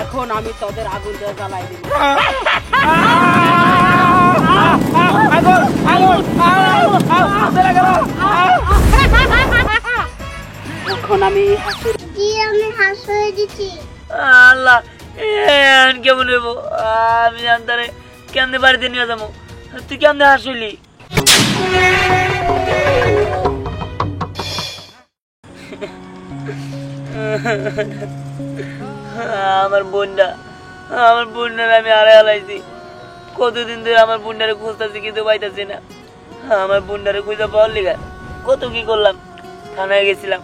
এখন আমি তোদের আগুন দিয়ে জ্বালাই দিব। এখন আমি হাঁস হয়ে দিচ্ছি। আল্লাহ কেমন হইব? আমি জানতারে কেমনে বাড়িতে নিয়ে যাবো, তুই কেমনে হাঁস হইলি? আমার বোনটার আমি আড়াই হালাইছি। কতদিন ধরে আমার বোনটারে খুঁজতেছি কিন্তু পাইতেছি না। আমার বোনটারে খুঁজে পাওয়ার লিগা কত কি করলাম, থানায় গেছিলাম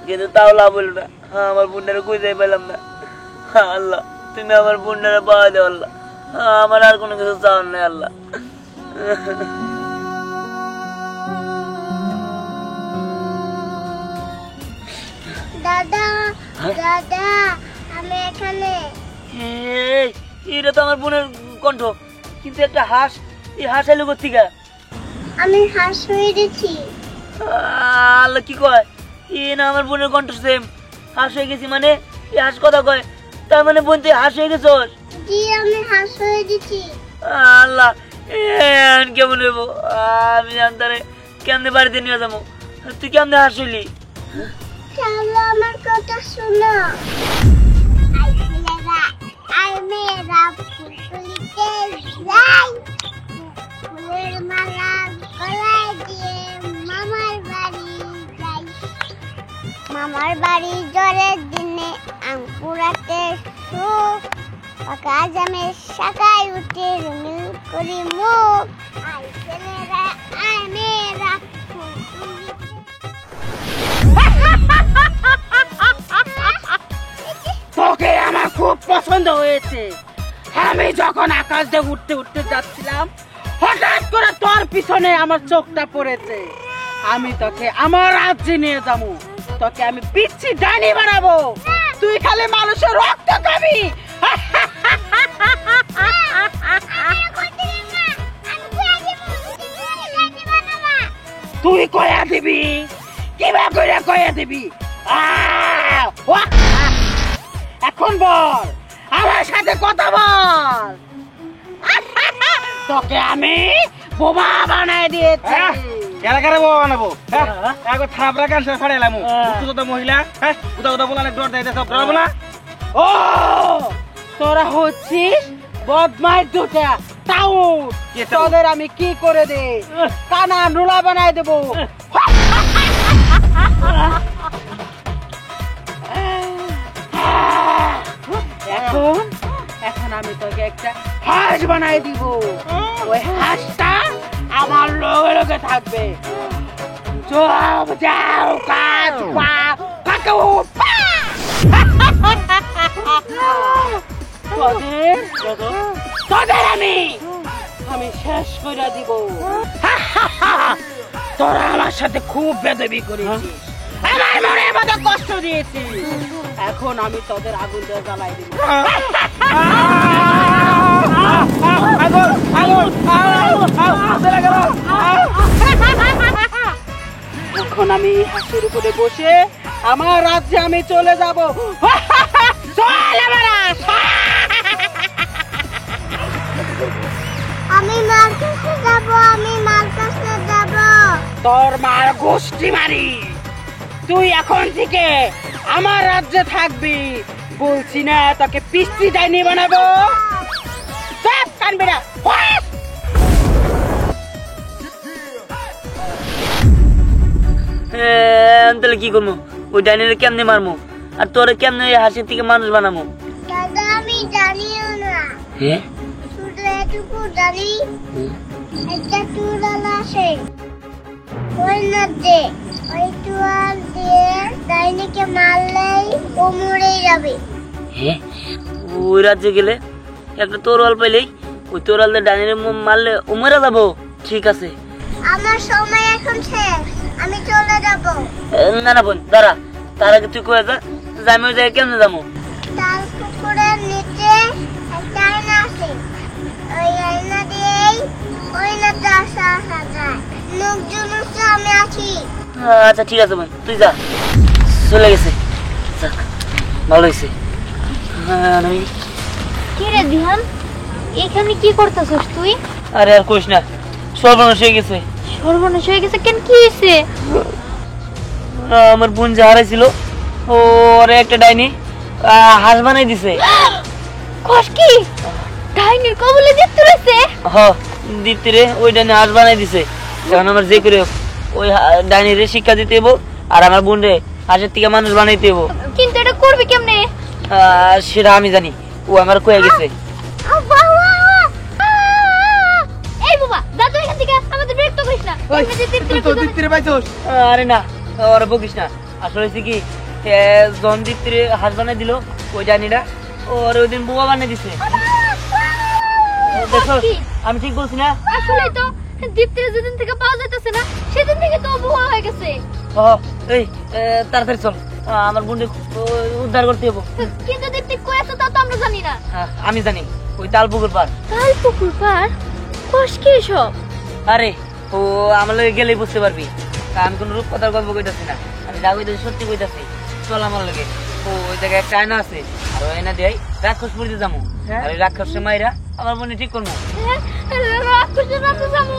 কিন্তু তাও লাভ হইল না। আমার বোনটারে খুঁজে পেলাম না। আল্লাহ তুমি আমার বোনটারে পাওয়া দেও আল্লাহ, আমার আর কোনো কিছু চাওয়ার নেই আল্লাহ। দাদা দাদা আমি এখানে। এটা তো আমার বোনের কণ্ঠ, কিন্তু একটা হাঁস, এই হাঁস এলো কোথেকে? আমি হাঁস হয়ে গেছি। আল্লাহ কি কয়, এ না আমার বোনের কণ্ঠ সেম। হাঁস হয়ে গেছি মানে এই হাঁস কথা কয়, তার মানে বোন তুই হাঁস হয়ে গেছস? জি আমি হাঁস হয়ে গেছি। আল্লাহ কেমন হইব? আমি জানতারে কেমনে বাড়িতে নিয়ে যাবো, তুই কেমনে হাঁস হইলি? চলো আমার কথা শোনো। ফুলের মালা গলায় দিয়ে মামার বাড়ি জ্বরের দিনে আম কুড়াতে সুখ, পাকা জামের শাখায় উঠে রঙিন করি মুখ। আই ছেলেরা আয় মেয়েরা তোকে আমার খুব পছন্দ হয়েছে। আমি যখন আকাশ দিয়ে উঠতে উঠতে যাচ্ছিলাম, হঠাৎ করে তোর পিছনে আমার চোখটা পড়েছে। আমি তোকে আমার রাজ্যে নিয়ে যাবো, তোকে আমি পিচ্ছি ডাইনি বানাবো, তুই খালি মানুষের রক্ত খাবি। তুই কয়া দিবি? কিবা করে কয়া দিবি? এখন বল, আমার সাথে কথা বল। তোকে আমি বোমা বানাই দিয়েছি। এলাকারে বোমা বানাবো? একবার থাপড়া গান ছাড়ে এলাম মহিলা। হ্যাঁ উদা উদা বলা ডর দেয় সব ডরাবো না। ও তোরা হচ্ছিস বদমাইশ দুটা তাও, তোদের আমি কি করে দে, কানা নুলা বানাই দেবো। এখন আমি তোকে একটা হাঁস বানাই দিব। ওই হাঁসটা আমার লগে লগে থাকবে। চপ যাও কাজ কাকু তোদের আমি শেষ করে দিব। তোরা আমার সাথে খুব বেদবি করেছিস, আমার মনের মতো কষ্ট দিয়েছিস। এখন আমি তোদের আগুন দিয়ে জ্বালাই দিব। এখন আমি হাঁসের উপরে বসে আমার রাজ্যে আমি চলে যাব। আমি মার কাছে যাব, আমি মার কাছে যাব। তোর মার গোষ্ঠী মারি। তুই এখন থেকে আমার রাজ্যে থাকবি, বলছি না তোকে পিস্তি ডাইনি বানাবো। সব কানবি না। তাহলে কি করবো? ওই ডাইনিরে কেমনে মারমু, আর তোরে কেমনে হাসির থেকে মানুষ বানাবো? দাদা আমি জানিও না। হ্যাঁ শুধু এটুকু জানি, একটা টুরাল আসে ওই নদে, ওই টুরাল দিয়ে ডাইনিকে মারলেই ও মরে যাবে। হ্যাঁ ওই রাজ্যে গেলে একটা তোরওয়াল পাইলেই ওই তোরওয়াল দিয়ে ডাইনিরে মারলে ও মরে যাবো? ঠিক আছে, আমার সময় এখন শেষ, আমি চলে যাব। না না বোন দাঁড়া, তার আগে তুই কয়ে যা যে আমি ওই জায়গায় কেমনে যাবো? তাল পুকুরের নিচে একটা আয়না আছে, ওই আয়না দিয়েই ওই নদে আসা যায়। লোকজন আমি আছি। আচ্ছা ঠিক আছে বোন, তুই যা। চলে গেছে, ভালো হয়েছে। আমি কি রে ধ্যান, এখানে কি করতেছস তুই? আরে আর কইস না, সর্বনাশ হয়ে গেছে। সর্বনাশ হয়ে গেছে কেন, কি হয়েছে? আমার বোন যা হারাইছিল ওরে একটা ডাইনি হাঁস বানাই দিছে। কস কি? ডাইনির কবলে দেখতে রয়েছে? হ, দীপ্তিরে ওই ডাইনি হাঁস বানাই দিছে। এখন আমার যে করে হোক ওই ডাইনিরে শিক্ষা দিতে হইব, আর আমার বোন রে হাঁসের থেকে মানুষ বানাইতে হইব। কিন্তু এটা করবি কেমনে? সেটা আমি জানি, ও আমার কয়ে গেছে। এই বাবা, যা তুই এখান থেকে, আমাদের বিরক্ত করিস না। আরে না, ওরা বকিস না। আসলে হচ্ছে কি, জন দীপ্তিরে হাঁস বানাই দিল ওই ডাইনিটা, ওর ওই দিন বুয়া বানাই দিছে। দেখো আমি ঠিক বলছি না? আসলে তো দীপ্তির যেদিন থেকে পাওয়া যাইতেছে না সেদিন থেকে তো বুয়া হয়ে গেছে। এই তাড়াতাড়ি চল, আমার বোনকে উদ্ধার করতে হবো। কিন্তু দীপ্তি কই আছে তা তো আমরা জানি না। আমি জানি, ওই তাল পুকুর পার। তাল পুকুর পার? কস কি সব? আরে ও আমার লগে গেলেই বুঝতে পারবি, আমি কোন রূপ কথার গল্প কইতাছি না, আমি যা কইতাছি সত্যি কইতাছি। চল আমার লগে, ওই জায়গায় একটা আয়না আছে, আর ওই আয়না দিয়ে রাক্ষস পুরিতে যাবো, আর ওই রাক্ষসের মাইরা আমার বোনে ঠিক করবো। রাক্ষসের রাতে যাবো?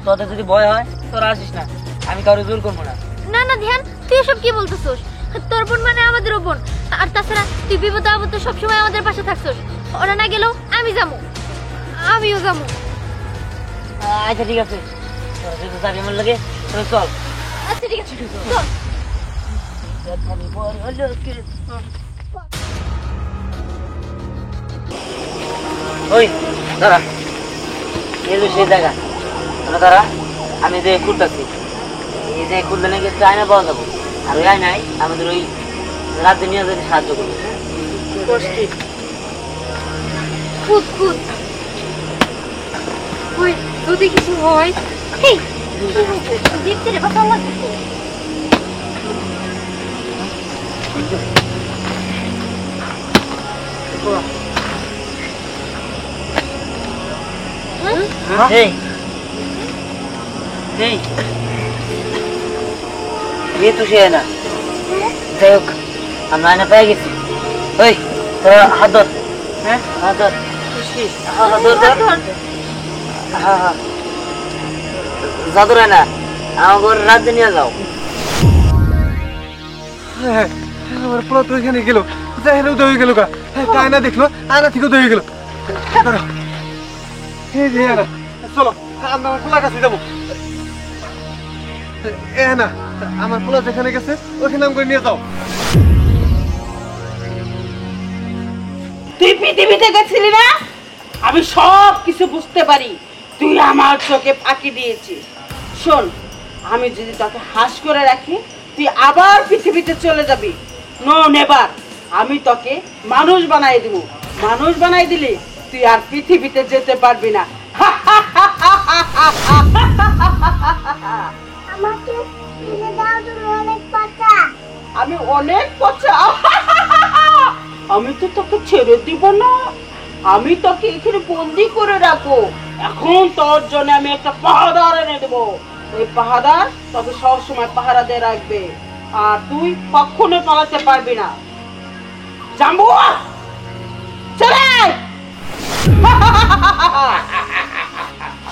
তোদের যদি ভয় হয় তোরা আসিস না, আমি কারো জোর করবো না। না না ধ্যান, তুই এসব কি বলতেছস? তোর বোন মানে আমাদেরও বোন, আর তাছাড়া তুই বিপদ আপদে সবসময় আমাদের পাশে থাকছস। ওরা না গেলেও আমি যাবো, আমিও যাবো। আচ্ছা ঠিক আছে, তোরা যেহেতু যাবি আমার লাগে, তাহলে চল। আচ্ছা ঠিক আছে, চল। ওই দাঁড়া, এই যে সেই জায়গা, তোরা দাঁড়া, আমি যে খুঁড়তেছি, এই যে খুঁড়লে নাকি একটা আয়না পাওয়া যাবো, আর ওই আয়নায় আমাদের ওই রাজ্যে নিয়ে যেতে সাহায্য করবে। খুদ খুদ ওই যদি কিছু হয়, এই দীপ্তির বাঁচানো লাগবে। এই এই ये तो সে না, যাই হোক আমরা আয়না পেয়ে গেছি। ওই তোরা হাত ধর, হ্যাঁ হাত ধর, হ্যাঁ হ্যাঁ জাদুর আয়না আমার রাজ্যে নিয়ে যাও। হ্যাঁ, আমার পোলা তো এখানে গেল, যাই উদয় হয়ে গেল গা। আয়না দেখলো, আয়না থেকে উদয় হয়ে গেল। চলো আমরা আমার পোলার কাছে যাবো। না, আমার পোলা যেখানে গেছে ওখানে আমাকে নিয়ে যাও। তুই পৃথিবীতে গেছিলি না? আমি সব কিছু বুঝতে পারি, তুই আমার চোখে ফাঁকি দিয়েছিস। শোন, আমি যদি তোকে হাস করে রাখি, তুই আবার পৃথিবীতে চলে যাবি। নো নেভার, আমি তোকে মানুষ বানাই দিব। মানুষ বানাই দিলি তুই আর পৃথিবীতে যেতে পারবি না। আমাকে ছেড়ে দাও, তুমি অনেক পচা। আমি অনেক পচা? আমি তো তোকে ছেড়ে দিব না, আমি তোকে এখানে বন্দি করে রাখবো। এখন তোর জন্য আমি একটা পাহারাদার এনে দেবো, ওই পাহারাদার তোকে সবসময় পাহারা দিয়ে রাখবে, আর তুই কখনো পালাতে পারবি না। জাম্বু চলে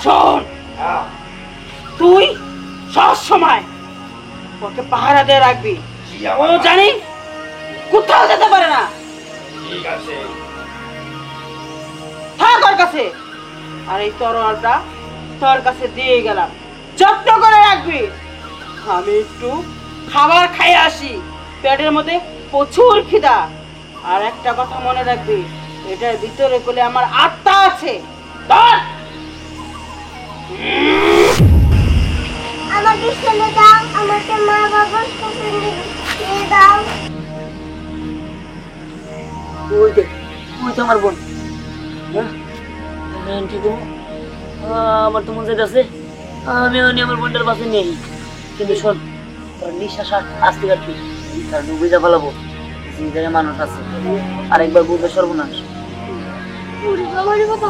শোন, তুই সবসময় ওকে পাহারা দিয়ে রাখবি, ও জানি কোথাও যেতে পারে না। ঠিক আছে, থাক ওর কাছে। আর এই তরোয়ালটা তোর কাছে দিয়ে গেলাম, যত্ন করে রাখবি। আমি একটু খাবার খাই আসি, পেটের মধ্যে প্রচুর খিদা। আর একটা কথা মনে রাখবি, এটার ভিতরে বলে আমার আত্মা আছে। ধর। আমাকে ছেড়ে দাও, আমাকে মা বাবার কাছে নিয়ে দাও। ওই দেখ, ওই তো আমার বোন। ঠিক আমার তো মন চাইতেছে আমি আমার বোনটার পাশে নেই, কিন্তু শোন, তোর নিঃশ্বাস আসতে কাটবি, কারণ বুঝা ফেলাবো যে জায়গায় মানুষ আছে, আরেকবার বুঝবে সর্বনাশ। ওরে বাবা রে বাবা,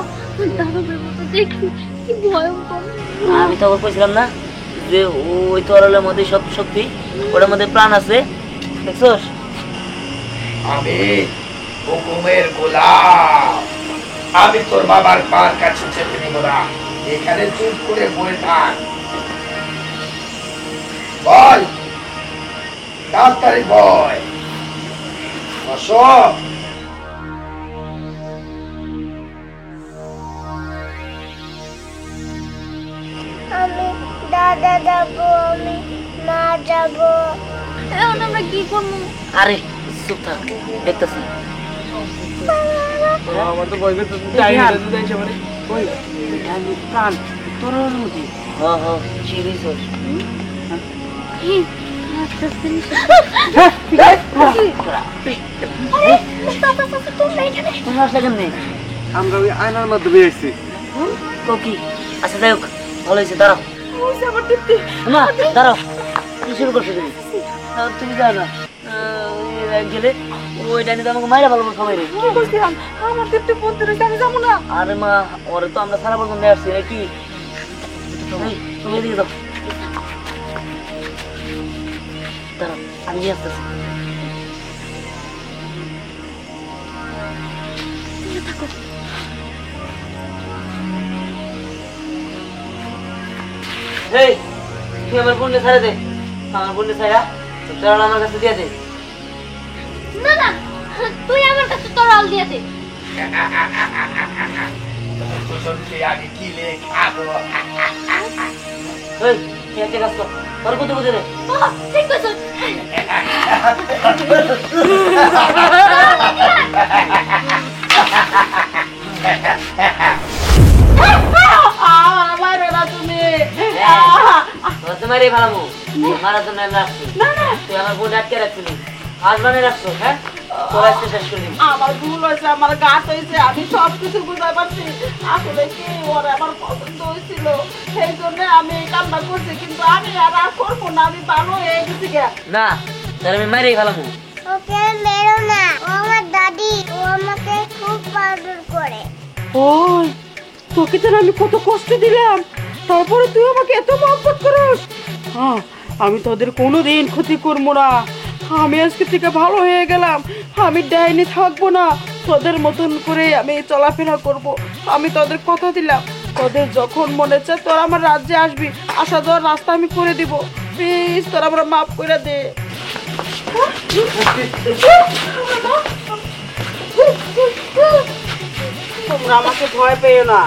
দানবের মতো দেখি, কি ভয়ঙ্কর। আমি তো কইছিলাম না যে ওই তরলের মধ্যে সব শক্তি, ওটার মধ্যে প্রাণ আছে, দেখছোস? আমি হুকুমের গোলাম। আমি তোর বাবার পার কাছে যেতে নেব না, এখানে চুপ করে বসে থাক। বল, তাড়াতাড়ি বল। অশোক, আমি দাদা যাবো, আমি মা যাবো। এখন আমরা কি করবো? আরে চুপ থাক, দেখতেছি। আমার তো ভয় করতেছে প্রাণ তোর অনুমতি হ হ চিরিস কি? আচ্ছা, জিনিস। তোমরা এখানে? তুমি আসলে কেমনে? আমরা ওই আয়নার মাধ্যমে এসেছি। কি আচ্ছা যাই হোক, ভালো হয়েছে, দাঁড়াও। না দাঁড়াও, কি শুরু করছো তুমি? তুমি যাও না, গেলে ওই ডাইনি তো আমাকে মাইরা ভালো সবাই রে। আমার দেখতে বলতে রয়েছে আমি যাবো না। আরে মা, ওরে তো আমরা সারা বছর আসছি নাকি। তুমি এদিকে দাও, দাঁড়াও আমি নিয়ে আসতেছি। এই তুই আমার বোনকে ছাড়ে দে, আমার বোনকে ছাড়া তোর আমার কাছে দিয়ে দে। না না, তুই আমার কাছে তরল দিয়ে দে। কুসুমকে আমি কিলে খাবো। এই তুই একটা কাজ কর, তোর কত বুঝে রে। ঠিক আছে। মারো না তুমি। মারে ভালো মারার জন্য আমি রাখছি। তুই আমার বোন আটকে রাখছিলি, আজ মানে রাখছো। হ্যাঁ, তোর আজকে শেষ করে দিবি। আমার ভুল হয়েছে, আমার গাছ হয়েছে, আমি সব কিছু বুঝতে পারছি। আসলে কি ওর আমার পছন্দ হয়েছিল, সেই জন্য আমি এই কামটা করছি, কিন্তু আমি আর করবো না, আমি ভালো হয়ে গেছি গে। না তাহলে আমি মাইরেই ফেলাম। ওকে মেরো না, ও আমার দাদি, ও আমাকে খুব আদর করে। ওই তোকে তো আমি কত কষ্ট দিলাম, তারপরে তুই আমাকে এত মহব্বত করিস। হ্যাঁ, আমি তোদের কোনোদিন ক্ষতি করবো না। আমি আজকে থেকে ভালো হয়ে গেলাম, আমি ডাইনি থাকবো না, তোদের মতন করে আমি চলাফেরা করব। আমি তোদের কথা দিলাম, তোদের যখন মনে চায় তোরা আমার রাজ্যে আসবি, আসা যাওয়ার রাস্তা আমি করে দিব। প্লিজ তোরা আমরা মাফ করে দে। তোমরা আমাকে ভয় পেও না,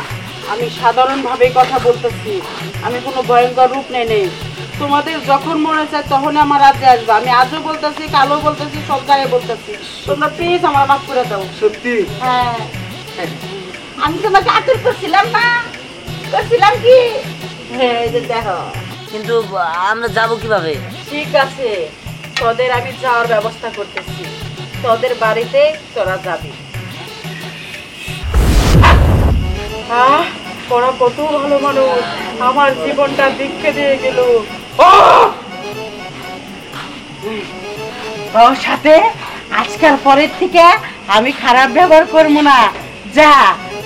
আমি সাধারণভাবে কথা বলতেছি, আমি কোনো ভয়ঙ্কর রূপ নেই। তোমাদের যখন মনে চায় তখন আমার রাজ্যে আসবে। আমি আজও বলতেছি, কালও বলতেছি, সব জায়গায় বলতেছি। তোমরা প্লিজ আমার মাফ করে দাও। সত্যি? হ্যাঁ, আমি তোমাকে আদর করছিলাম না, করছিলাম কি? হ্যাঁ, এই যে দেখো। কিন্তু আমরা যাবো কিভাবে? ঠিক আছে, তোদের আমি যাওয়ার ব্যবস্থা করতেছি, তোদের বাড়িতে তোরা যাবি। ওরা কত ভালো মানুষ, আমার জীবনটা দিককে দিয়ে গেল। ওর সাথে আজকাল পরের থেকে আমি খারাপ ব্যবহার করবো না। যা,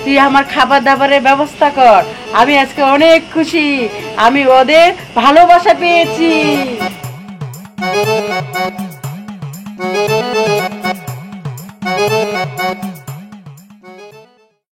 তুই আমার খাবার দাবারের ব্যবস্থা কর। আমি আজকে অনেক খুশি, আমি ওদের ভালোবাসা পেয়েছি।